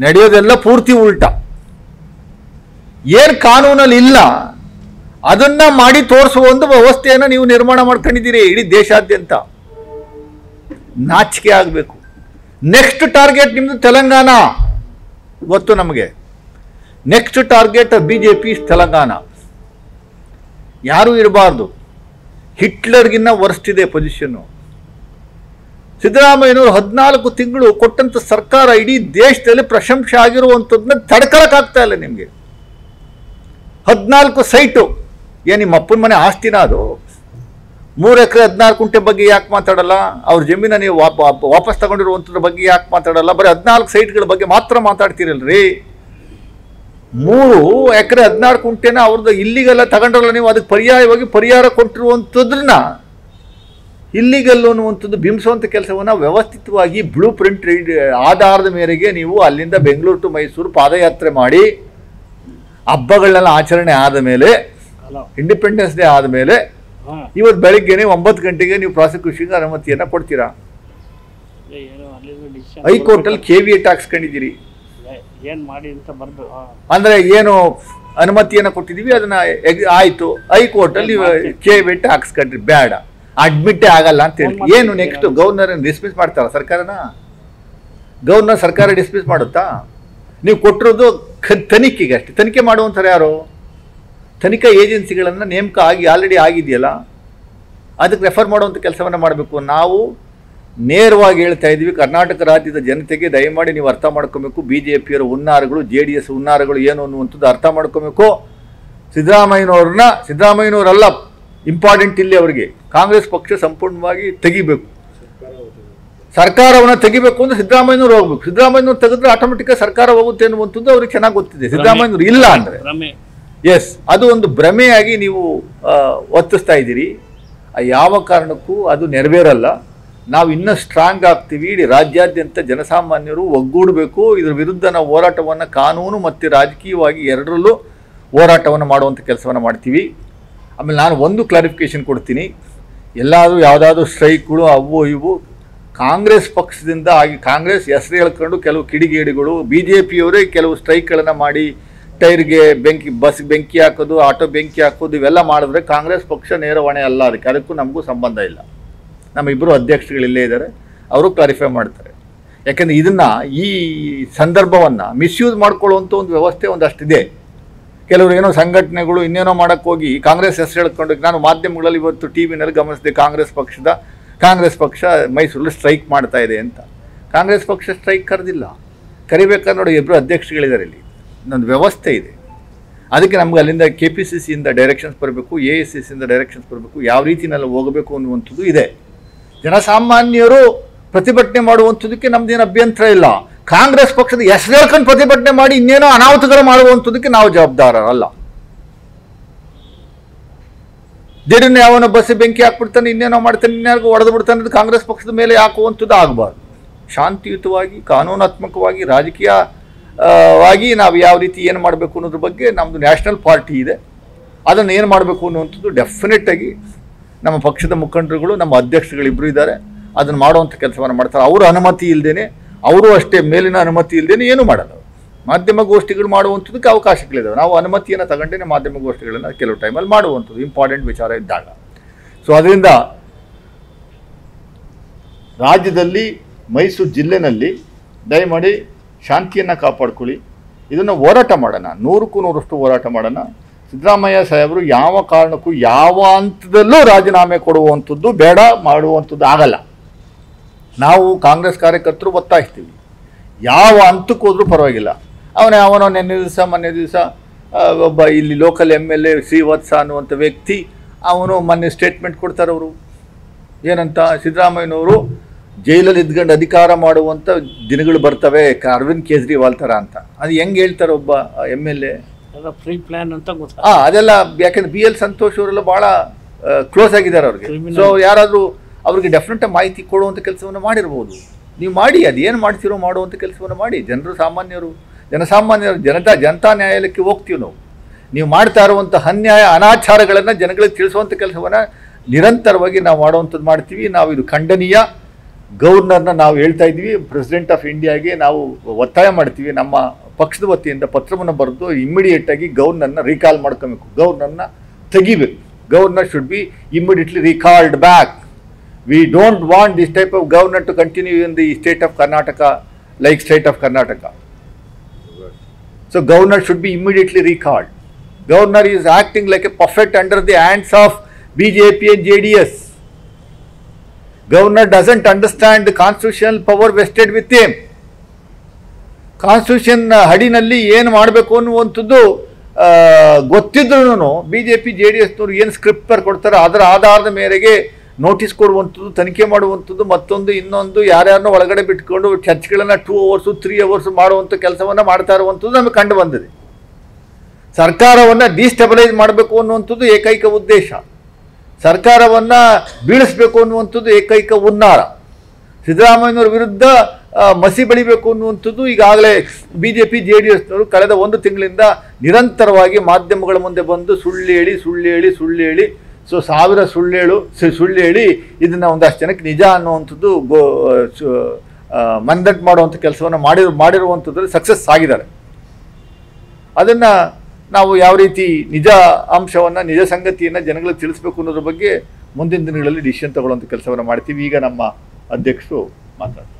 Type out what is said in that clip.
ನಡೆಯೋದೆಲ್ಲ ಪೂರ್ತಿ ಉಲ್ಟಾ. ಏನು ಕಾನೂನಲ್ಲಿ ಇಲ್ಲ ಅದನ್ನ ಮಾಡಿ ತೋರಿಸುವ ಒಂದು ವ್ಯವಸ್ಥೆಯನ್ನು ನೀವು ನಿರ್ಮಾಣ ಮಾಡ್ಕೊಂಡಿದ್ದೀರಿ ಇಡೀ ದೇಶಾದ್ಯಂತ. ನಾಚಿಕೆ ಆಗಬೇಕು. ನೆಕ್ಸ್ಟ್ ಟಾರ್ಗೆಟ್ ನಿಮ್ಮದು ತೆಲಂಗಾಣ. ಗೊತ್ತು ನಮಗೆ. Next target BJP Telangana. ಯಾರೂ ಇರಬಾರ್ದು. ಹಿಟ್ಲರ್ಗಿನ್ನ ವರ್ಸ್ಟಿದೆ ಪೊಸಿಷನ್ನು. ಸಿದ್ದರಾಮಯ್ಯನವರು 14 ತಿಂಗಳು ಕೊಟ್ಟಂತ ಸರ್ಕಾರ ಇಡೀ ದೇಶದಲ್ಲಿ ಪ್ರಶಂಸೆ ಆಗಿರುವಂಥದ್ದನ್ನ ತಡ್ಕೊಳಕ್ಕಾಗ್ತಾ ಇಲ್ಲ ನಿಮಗೆ. 14 ಸೈಟು. ಏನು ನಿಮ್ಮ ಅಪ್ಪನ ಮನೆ ಆಸ್ತಿನ ಅದು? 3 ಎಕರೆ 16 ಗುಂಟೆ ಬಗ್ಗೆ ಯಾಕೆ ಮಾತಾಡಲ್ಲ? ಅವ್ರ ಜಮೀನ ನೀವು ವಾಪಸ್ ತಗೊಂಡಿರುವಂಥದ್ರ ಬಗ್ಗೆ ಯಾಕೆ ಮಾತಾಡಲ್ಲ? ಬರೀ 14 ಸೈಟ್ಗಳ ಬಗ್ಗೆ ಮಾತ್ರ ಮಾತಾಡ್ತೀರಲ್ರಿ. 3 ಎಕರೆ 16 ಗುಂಟೆನ ಅವ್ರದ್ದು ಇಲ್ಲಿಗೆಲ್ಲ ತಗೊಂಡ್ರಲ್ಲ ನೀವು. ಅದಕ್ಕೆ ಪರ್ಯಾಯವಾಗಿ ಪರಿಹಾರ ಕೊಟ್ಟಿರುವಂಥದ್ರನ್ನ ಇಲ್ಲಿಗಲ್ಲು ಅನ್ನುವಂಥದ್ದು ಬಿಂಬಿಸುವಂಥ ಕೆಲಸವನ್ನು ವ್ಯವಸ್ಥಿತವಾಗಿ ಬ್ಲೂ ಪ್ರಿಂಟ್ ಆಧಾರದ ಮೇರೆಗೆ ನೀವು ಅಲ್ಲಿಂದ ಬೆಂಗಳೂರು ಟು ಮೈಸೂರು ಪಾದಯಾತ್ರೆ ಮಾಡಿ ಹಬ್ಬಗಳನ್ನೆಲ್ಲ ಆಚರಣೆ ಆದ ಮೇಲೆ, ಇಂಡಿಪೆಂಡೆನ್ಸ್ ಡೇ ಆದ ಮೇಲೆ ಇವತ್ತು ಬೆಳಿಗ್ಗೆನೆ 9 ಗಂಟೆಗೆ ನೀವು ಪ್ರಾಸಿಕ್ಯೂಷನ್ಗೆ ಅನುಮತಿಯನ್ನು ಕೊಡ್ತೀರಾ? ಹೈಕೋರ್ಟಲ್ಲಿ KVA ಹಾಕ್ಸ್ಕೊಂಡಿದ್ದೀರಿ. ಅಂದರೆ ಏನು ಅನುಮತಿಯನ್ನು ಕೊಟ್ಟಿದ್ದೀವಿ ಅದನ್ನ ಆಯಿತು. ಹೈಕೋರ್ಟಲ್ಲಿ KVA ಹಾಕ್ಸ್ಕೊಂಡ್ರಿ, ಬೇಡ ಅಡ್ಮಿಟ್ಟೇ ಆಗಲ್ಲ ಅಂತ ಹೇಳಿ. ಏನು ನೆಕ್ಸ್ಟ್ ಗವರ್ನರ್ ಡಿಸ್ಮಿಸ್ ಮಾಡ್ತಾರ ಸರ್ಕಾರನ? ಗವರ್ನರ್ ಸರ್ಕಾರ ಡಿಸ್ಮಿಸ್ ಮಾಡುತ್ತಾ? ನೀವು ಕೊಟ್ಟಿರೋದು ತನಿಖೆಗೆ ಅಷ್ಟೇ. ತನಿಖೆ ಮಾಡುವಂಥವ್ರು ಯಾರು? ತನಿಖಾ ಏಜೆನ್ಸಿಗಳನ್ನು ನೇಮಕ ಆಲ್ರೆಡಿ ಆಗಿದೆಯಲ್ಲ, ಅದಕ್ಕೆ ರೆಫರ್ ಮಾಡುವಂಥ ಕೆಲಸವನ್ನು ಮಾಡಬೇಕು. ನಾವು ನೇರವಾಗಿ ಹೇಳ್ತಾ ಇದ್ದೀವಿ, ಕರ್ನಾಟಕ ರಾಜ್ಯದ ಜನತೆಗೆ ದಯಮಾಡಿ ನೀವು ಅರ್ಥ ಮಾಡ್ಕೋಬೇಕು. BJPಯವರ ಹುನ್ನಾರಗಳು, JDS ಹುನ್ನಾರಗಳು ಏನು ಅನ್ನುವಂಥದ್ದು ಅರ್ಥ ಮಾಡ್ಕೋಬೇಕು. ಸಿದ್ದರಾಮಯ್ಯನವರಲ್ಲ ಇಂಪಾರ್ಟೆಂಟ್ ಇಲ್ಲಿ. ಅವರಿಗೆ ಕಾಂಗ್ರೆಸ್ ಪಕ್ಷ ಸಂಪೂರ್ಣವಾಗಿ ತೆಗಿಬೇಕು. ಸರ್ಕಾರವನ್ನು ತೆಗಿಬೇಕು ಅಂದ್ರೆ ಸಿದ್ದರಾಮಯ್ಯನವರು ಹೋಗ್ಬೇಕು. ಸಿದ್ದರಾಮಯ್ಯನವರು ತೆಗೆದ್ರೆ ಆಟೋಮೆಟಿಕ್ ಸರ್ಕಾರ ಹೋಗುತ್ತೆ ಅನ್ನುವಂಥದ್ದು ಅವ್ರಿಗೆ ಚೆನ್ನಾಗಿ ಗೊತ್ತಿದೆ. ಸಿದ್ದರಾಮಯ್ಯನವರು ಇಲ್ಲ ಅಂದ್ರೆ ಎಸ್, ಅದು ಒಂದು ಭ್ರಮೆಯಾಗಿ ನೀವು ಒತ್ತಿಸ್ತಾ ಇದ್ದೀರಿ. ಯಾವ ಕಾರಣಕ್ಕೂ ಅದು ನೆರವೇರಲ್ಲ. ನಾವು ಇನ್ನೂ ಸ್ಟ್ರಾಂಗ್ ಆಗ್ತೀವಿ. ಇಡೀ ರಾಜ್ಯಾದ್ಯಂತ ಜನಸಾಮಾನ್ಯರು ಒಗ್ಗೂಡಬೇಕು. ಇದ್ರ ವಿರುದ್ಧ ನಾವು ಹೋರಾಟವನ್ನು ಕಾನೂನು ಮತ್ತು ರಾಜಕೀಯವಾಗಿ ಎರಡರಲ್ಲೂ ಹೋರಾಟವನ್ನು ಮಾಡುವಂಥ ಕೆಲಸವನ್ನು ಮಾಡ್ತೀವಿ. ಆಮೇಲೆ ನಾನು ಒಂದು ಕ್ಲಾರಿಫಿಕೇಶನ್ ಕೊಡ್ತೀನಿ. ಎಲ್ಲಾದರೂ ಯಾವುದಾದ್ರೂ ಸ್ಟ್ರೈಕ್ಗಳು ಅವು ಇವು ಕಾಂಗ್ರೆಸ್ ಪಕ್ಷದಿಂದ ಆಗಿ ಕಾಂಗ್ರೆಸ್ ಹೆಸರು ಹೇಳ್ಕೊಂಡು ಕೆಲವು ಕಿಡಿಗೇಡಿಗಳು BJPಯವರೇ ಕೆಲವು ಸ್ಟ್ರೈಕ್ಗಳನ್ನು ಮಾಡಿ ಟೈರ್ಗೆ ಬಸ್ ಬೆಂಕಿ ಹಾಕೋದು, ಆಟೋ ಬೆಂಕಿ ಹಾಕೋದು ಇವೆಲ್ಲ ಮಾಡಿದ್ರೆ ಕಾಂಗ್ರೆಸ್ ಪಕ್ಷ ನೇರ ಹೊಣೆ ಅಲ್ಲ. ಅದಕ್ಕೂ ನಮಗೂ ಸಂಬಂಧ ಇಲ್ಲ. ನಮ್ಮ ಇಬ್ಬರು ಅಧ್ಯಕ್ಷಗಳಿಲ್ಲೇ ಇದ್ದಾರೆ, ಅವರು ಕ್ಲಾರಿಫೈ ಮಾಡ್ತಾರೆ. ಯಾಕೆಂದರೆ ಇದನ್ನು ಈ ಸಂದರ್ಭವನ್ನು ಮಿಸ್ಯೂಸ್ ಮಾಡ್ಕೊಳ್ಳುವಂಥ ಒಂದು ವ್ಯವಸ್ಥೆ ಒಂದಷ್ಟಿದೆ. ಕೆಲವರು ಏನೋ ಸಂಘಟನೆಗಳು ಇನ್ನೇನೋ ಮಾಡೋಕ್ಕೆ ಹೋಗಿ ಕಾಂಗ್ರೆಸ್ ಹೆಸರು ಹೇಳ್ಕೊಂಡು, ನಾನು ಮಾಧ್ಯಮಗಳಲ್ಲಿ ಇವತ್ತು TV ಗಮನಿಸಿದೆ, ಕಾಂಗ್ರೆಸ್ ಪಕ್ಷ ಮೈಸೂರಲ್ಲಿ ಸ್ಟ್ರೈಕ್ ಮಾಡ್ತಾ ಇದೆ ಅಂತ. ಕಾಂಗ್ರೆಸ್ ಪಕ್ಷ ಸ್ಟ್ರೈಕ್ ಕರೆದಿಲ್ಲ. ಕರಿಬೇಕಾದ್ರೆ ನೋಡಿ, ಇಬ್ಬರು ಅಧ್ಯಕ್ಷಗಳಿದ್ದಾರೆ. ಇಲ್ಲಿ ಒಂದು ವ್ಯವಸ್ಥೆ ಇದೆ. ಅದಕ್ಕೆ ನಮ್ಗೆ ಅಲ್ಲಿಂದ KPCCಯಿಂದ ಡೈರೆಕ್ಷನ್ಸ್ ಬರಬೇಕು, AICCಯಿಂದ ಡೈರೆಕ್ಷನ್ಸ್ ಬರಬೇಕು, ಯಾವ ರೀತಿಯಲ್ಲಿ ಹೋಗಬೇಕು ಅನ್ನುವಂಥದ್ದು ಇದೆ. ಜನಸಾಮಾನ್ಯರು ಪ್ರತಿಭಟನೆ ಮಾಡುವಂಥದ್ದಕ್ಕೆ ನಮ್ದೇನು ಅಭ್ಯಂತರ ಇಲ್ಲ. ಕಾಂಗ್ರೆಸ್ ಪಕ್ಷದ ಹೆಸರು ಹೇಳ್ಕೊಂಡು ಪ್ರತಿಭಟನೆ ಮಾಡಿ ಇನ್ನೇನೋ ಅನಾಹುತಗಳು ಮಾಡುವಂಥದ್ದಕ್ಕೆ ನಾವು ಜವಾಬ್ದಾರರಲ್ಲ. ದಿಢೀರ್ನ ಯಾವನೋ ಬಸ್ ಬೆಂಕಿ ಹಾಕ್ಬಿಡ್ತಾನೆ, ಇನ್ನೇನೋ ಮಾಡ್ತಾನೆ, ಇನ್ಯಾರಿಗೂ ಹೊಡೆದು ಬಿಡ್ತಾನೆ, ಅದು ಕಾಂಗ್ರೆಸ್ ಪಕ್ಷದ ಮೇಲೆ ಹಾಕುವಂಥದ್ದು ಆಗಬಾರ್ದು. ಶಾಂತಿಯುತವಾಗಿ, ಕಾನೂನಾತ್ಮಕವಾಗಿ, ರಾಜಕೀಯವಾಗಿ ನಾವು ಯಾವ ರೀತಿ ಏನು ಮಾಡಬೇಕು ಅನ್ನೋದ್ರ ಬಗ್ಗೆ ನಮ್ಮದು ನ್ಯಾಷನಲ್ ಪಾರ್ಟಿ ಇದೆ. ಅದನ್ನು ಏನು ಮಾಡಬೇಕು ಅನ್ನುವಂಥದ್ದು ಡೆಫಿನೆಟ್ಟಾಗಿ ನಮ್ಮ ಪಕ್ಷದ ಮುಖಂಡರುಗಳು, ನಮ್ಮ ಅಧ್ಯಕ್ಷಗಳಿಬ್ಬರು ಇದ್ದಾರೆ, ಅದನ್ನು ಮಾಡುವಂಥ ಕೆಲಸವನ್ನು ಮಾಡ್ತಾರೆ. ಅವರ ಅನುಮತಿ ಇಲ್ಲದೇನೆ, ಅವರು ಅಷ್ಟೇ ಮೇಲಿನ ಅನುಮತಿ ಇಲ್ಲದೇನೆ ಏನೂ ಮಾಡಲ್ಲ. ಮಾಧ್ಯಮ ಗೋಷ್ಠಿಗಳು ಮಾಡುವಂಥದ್ದಕ್ಕೆ ಅವಕಾಶಗಳಿದ್ದಾವೆ. ನಾವು ಅನುಮತಿಯನ್ನು ತಗೊಂಡೇ ಮಾಧ್ಯಮ ಗೋಷ್ಠಿಗಳನ್ನು ಕೆಲವು ಟೈಮಲ್ಲಿ ಮಾಡುವಂಥದ್ದು ಇಂಪಾರ್ಟೆಂಟ್ ವಿಚಾರ ಇದ್ದಾಗ. ಸೊ ಅದರಿಂದ ರಾಜ್ಯದಲ್ಲಿ ಮೈಸೂರು ಜಿಲ್ಲೆನಲ್ಲಿ ದಯಮಾಡಿ ಶಾಂತಿಯನ್ನು ಕಾಪಾಡ್ಕೊಳ್ಳಿ. ಇದನ್ನು ಹೋರಾಟ ಮಾಡೋಣ, 100ಕ್ಕೂ 100ರಷ್ಟು ಹೋರಾಟ ಮಾಡೋಣ. ಸಿದ್ದರಾಮಯ್ಯ ಸಾಹೇಬರು ಯಾವ ಕಾರಣಕ್ಕೂ ಯಾವ ಹಂತದಲ್ಲೂ ರಾಜೀನಾಮೆ ಕೊಡುವಂಥದ್ದು ಬೇಡ, ಮಾಡುವಂಥದ್ದು ಆಗಲ್ಲ. ನಾವು ಕಾಂಗ್ರೆಸ್ ಕಾರ್ಯಕರ್ತರು ಒತ್ತಾಯಿಸ್ತೀವಿ. ಯಾವ ಹಂತಕ್ಕೆ ಹೋದ್ರೂ ಪರವಾಗಿಲ್ಲ. ಅವನೋ ಮೊನ್ನೆ ದಿವಸ ಒಬ್ಬ ಇಲ್ಲಿ ಲೋಕಲ್ MLA ಶ್ರೀವತ್ಸ ಅನ್ನುವಂಥ ವ್ಯಕ್ತಿ ಅವನು ಮೊನ್ನೆ ಸ್ಟೇಟ್ಮೆಂಟ್ ಕೊಡ್ತಾರೆ. ಅವರು ಏನಂತ, ಸಿದ್ದರಾಮಯ್ಯನವರು ಜೈಲಲ್ಲಿ ಇದ್ಕೊಂಡು ಅಧಿಕಾರ ಮಾಡುವಂಥ ದಿನಗಳು ಬರ್ತವೆ ಅರವಿಂದ್ ಕೇಜ್ರಿವಾಲ್ ಥರ ಅಂತ. ಅದು ಹೆಂಗೆ ಹೇಳ್ತಾರೆ ಒಬ್ಬ MLA? ಫ್ರೀ ಪ್ಲಾನ್ ಅಂತ ಗೊತ್ತಾ? ಅದೆಲ್ಲ ಯಾಕೆಂದ್ರೆ BL ಸಂತೋಷ್ ಅವರೆಲ್ಲ ಭಾಳ ಕ್ಲೋಸ್ ಆಗಿದ್ದಾರೆ ಅವ್ರಿಗೆ. ಸೊ ಯಾರಾದರೂ ಅವ್ರಿಗೆ ಡೆಫಿನೆಟ್ ಮಾಹಿತಿ ಕೊಡುವಂಥ ಕೆಲಸವನ್ನು ಮಾಡಿರ್ಬೋದು. ನೀವು ಮಾಡಿ, ಅದೇನು ಮಾಡ್ತೀರೋ ಮಾಡುವಂಥ ಕೆಲಸವನ್ನು ಮಾಡಿ. ಜನಸಾಮಾನ್ಯರು ಜನತಾ ನ್ಯಾಯಾಲಯಕ್ಕೆ ಹೋಗ್ತೀವಿ ನಾವು. ನೀವು ಮಾಡ್ತಾ ಇರುವಂಥ ಅನ್ಯಾಯ ಅನಾಚಾರಗಳನ್ನು ಜನಗಳಿಗೆ ತಿಳಿಸುವಂಥ ಕೆಲಸವನ್ನು ನಿರಂತರವಾಗಿ ನಾವು ಮಾಡುವಂಥದ್ದು ಮಾಡ್ತೀವಿ. ನಾವು ಇದು ಖಂಡನೀಯ. ಗವರ್ನರ್ನ ನಾವು ಹೇಳ್ತಾ ಇದ್ವಿ, ಪ್ರೆಸಿಡೆಂಟ್ ಆಫ್ ಇಂಡಿಯಾಗೆ ನಾವು ಒತ್ತಾಯ ಮಾಡ್ತೀವಿ, ನಮ್ಮ ಪಕ್ಷದ ವತಿಯಿಂದ ಪತ್ರವನ್ನು ಬರೆದು ಇಮ್ಮಿಡಿಯೇಟ್ ಆಗಿ ಗವರ್ನರ್ನ ರೀಕಾಲ್ ಮಾಡ್ಕೊಬೇಕು, ಗವರ್ನರ್ನ ತೆಗಿಬೇಕು. Governor should be immediately recalled back. We don't want this type of governor to continue in the state of Karnataka like state of Karnataka. So governor should be immediately recalled. Governor is acting like a puppet under the hands of BJP and JDS. Governor doesn't understand the constitutional power vested with him. Constitution ಹಡಿನಲ್ಲಿ ಏನು ಮಾಡಬೇಕು ಅನ್ನುವಂಥದ್ದು ಗೊತ್ತಿದ್ರೂ BJP JDSನವರು ಏನು script ಕೊಡ್ತಾರೆ ಅದರ ಆಧಾರದ ಮೇರೆಗೆ ನೋಟಿಸ್ ಕೊಡುವಂಥದ್ದು, ತನಿಖೆ ಮಾಡುವಂಥದ್ದು, ಮತ್ತೊಂದು ಇನ್ನೊಂದು ಯಾರ್ಯಾರನ್ನೋ ಒಳಗಡೆ ಬಿಟ್ಕೊಂಡು ಚರ್ಚ್ಗಳನ್ನು 2 hours 3 hours ಮಾಡುವಂಥ ಕೆಲಸವನ್ನು ಮಾಡ್ತಾ ಇರುವಂಥದ್ದು ನಮಗೆ ಕಂಡು ಬಂದಿದೆ. ಸರ್ಕಾರವನ್ನು ಡಿಸ್ಟೆಬಲೈಸ್ ಮಾಡಬೇಕು ಅನ್ನುವಂಥದ್ದು ಏಕೈಕ ಉದ್ದೇಶ, ಸರ್ಕಾರವನ್ನು ಬೀಳಿಸಬೇಕು ಅನ್ನುವಂಥದ್ದು ಏಕೈಕ ಹುನ್ನಾರ, ಸಿದ್ದರಾಮಯ್ಯನವರ ವಿರುದ್ಧ ಮಸಿ ಬೆಳಿಬೇಕು ಅನ್ನುವಂಥದ್ದು ಈಗಾಗಲೇ BJP JDSನವರು ಕಳೆದ 1 ತಿಂಗಳಿಂದ ನಿರಂತರವಾಗಿ ಮಾಧ್ಯಮಗಳ ಮುಂದೆ ಬಂದು ಸುಳ್ಳು ಹೇಳಿ ಸೊ 1000 ಸುಳ್ಳು ಹೇಳಿ ಇದನ್ನು ಒಂದಷ್ಟು ಜನಕ್ಕೆ ನಿಜ ಅನ್ನುವಂಥದ್ದು ಮಂದಟ್ ಮಾಡುವಂಥ ಕೆಲಸವನ್ನು ಮಾಡಿರುವಂಥದ್ರಲ್ಲಿ ಸಕ್ಸಸ್ ಆಗಿದ್ದಾರೆ. ಅದನ್ನು ನಾವು ಯಾವ ರೀತಿ ನಿಜ ಅಂಶವನ್ನು, ನಿಜ ಸಂಗತಿಯನ್ನು ಜನಗಳಿಗೆ ತಿಳಿಸ್ಬೇಕು ಅನ್ನೋದ್ರ ಬಗ್ಗೆ ಮುಂದಿನ ದಿನಗಳಲ್ಲಿ ಡಿಸಿಷನ್ ತಗೊಳ್ಳುವಂಥ ಕೆಲಸವನ್ನು ಮಾಡ್ತೀವಿ. ಈಗ ನಮ್ಮ ಅಧ್ಯಕ್ಷರು ಮಾತಾಡ್ತಾರೆ.